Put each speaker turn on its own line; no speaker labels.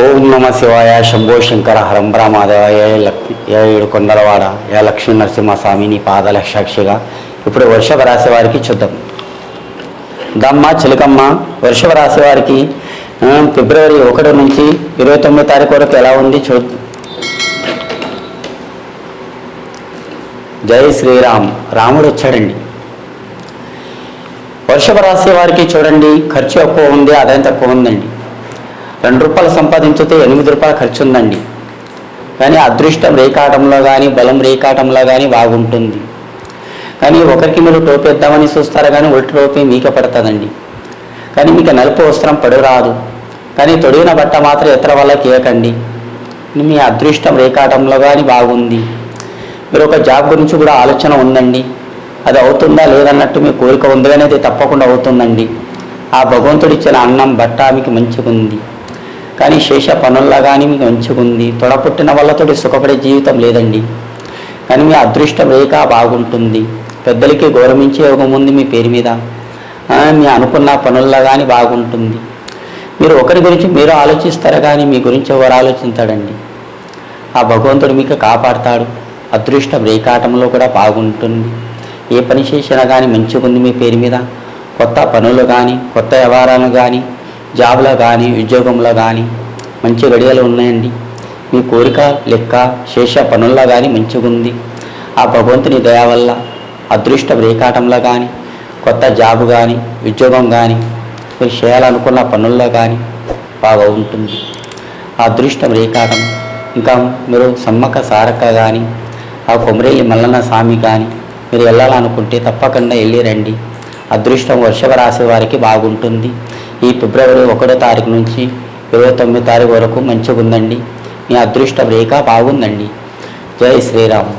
ఓం నమ శివాయ. శంభో శంకర హరం బ్రహ్మదేవ. ఏడు కొండలవాడ యా లక్ష్మీ నరసింహస్వామి నీ పాదాల సాక్షిగా ఇప్పుడు వృషభ రాశి వారికి చూద్దాం. దమ్మ చిలకమ్మ వృషభ రాశి వారికి ఫిబ్రవరి 1 నుంచి 29 తారీఖు వరకు ఎలా ఉంది చూద్దాం. జై శ్రీరామ్. రాముడు వచ్చాడండి. వృషభ రాశి వారికి చూడండి, ఖర్చు ఎక్కువ ఉంది, ఆదాయం తక్కువ ఉందండి. 2 రూపాయలు సంపాదించితే 8 రూపాయలు ఖర్చు ఉందండి. కానీ అదృష్టం రేకాటంలో కానీ బలం రేకాటంలో కానీ బాగుంటుంది. కానీ ఒకరికి మీరు టోపేద్దామని చూస్తారు కానీ ఉల్టి టోపీ మీకే పడుతుందండి. కానీ మీకు నలుపు వస్త్రం పడురాదు. కానీ తొడిగిన బట్ట మాత్రం ఇతర వాళ్ళకి ఏకండి. మీ అదృష్టం రేకాటంలో కానీ బాగుంది. మీరు ఒక జాబ్ గురించి కూడా ఆలోచన ఉందండి. అది అవుతుందా లేదన్నట్టు మీ కోరిక ఉంది, కానీ అది తప్పకుండా అవుతుందండి. ఆ భగవంతుడు ఇచ్చిన అన్నం బట్ట మీకు మంచిగా ఉంది. కానీ శేష పనుల్లో కానీ మీకు మంచిగా ఉంది. తొడపుట్టిన వాళ్ళతోటి సుఖపడే జీవితం లేదండి. కానీ మీ అదృష్టం రేఖ బాగుంటుంది. పెద్దలకి గౌరవించే యోగం ఉంది మీ పేరు మీద. మీ అనుకున్న పనుల్లో కానీ బాగుంటుంది. మీరు ఒకరి గురించి మీరు ఆలోచిస్తారు కానీ మీ గురించి ఎవరు ఆలోచించాడండి. ఆ భగవంతుడు మీకు కాపాడుతాడు. అదృష్టం రేఖాటంలో కూడా బాగుంటుంది. ఏ పని చేసినా కానీ మంచిగా ఉంది మీ పేరు మీద. కొత్త పనులు కానీ కొత్త వ్యవహారాలు కానీ జాబ్లో కానీ ఉద్యోగంలో కానీ మంచి గడియలు ఉన్నాయండి. మీ కోరిక లెక్క శేష పనుల్లో కానీ మంచిగా ఉంది. ఆ భగవంతుని దయ వల్ల అదృష్టం రేఖాటంలో కానీ కొత్త జాబ్ కానీ ఉద్యోగం కానీ మీరు చేయాలనుకున్న పనుల్లో కానీ బాగా ఉంటుంది. ఆ అదృష్టం రేఖాటం ఇంకా మీరు సమ్మక్క సారక్క కానీ ఆ కొమరేలి మల్లన్న స్వామి కానీ మీరు వెళ్ళాలనుకుంటే తప్పకుండా వెళ్ళి రండి. అదృష్టం వృషభ రాశి వారికి బాగుంటుంది. ఈ ఫిబ్రవరి 1 తారీఖు నుంచి 29 తారీఖు వరకు మంచిగా ఉందండి. మీ అదృష్టం రేఖ బాగుందండి. జై శ్రీరామ్.